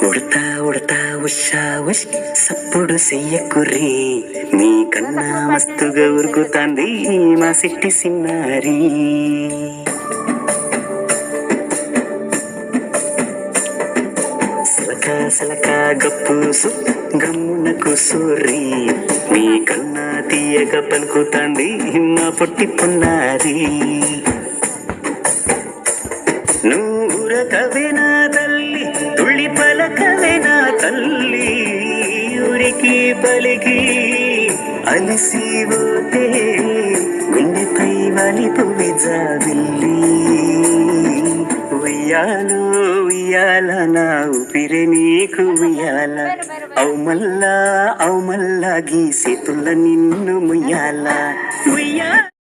ఉడతా ఉడతా ఉషా ఉష్ సప్పుడు చెయ్యకుర్రీ, నీ కన్నా మస్తుగా ఉరుకుతాంది మా సిట్టి సిన్నారి. సలకా సలకా గప్పుసు గమ్మున కూసోర్రి, నీ కన్నా తీయగా పలుకుతాంది మా పొట్టి పొన్నారి. నూరకవే నా తల్లి, తుళ్ళి పలకవే నా తల్లి, ఊరికి పలికి అలసిపోతే గుండెపై వాలిపోవే జాబిల్లి. ఉయ్యాలో ఉయ్యాల నా ఊపిరే నీకు ఉయ్యాల, అవు మల్లా గీ చేతుల్ల నిన్ను ముయ్యాల. ఉయ్యాల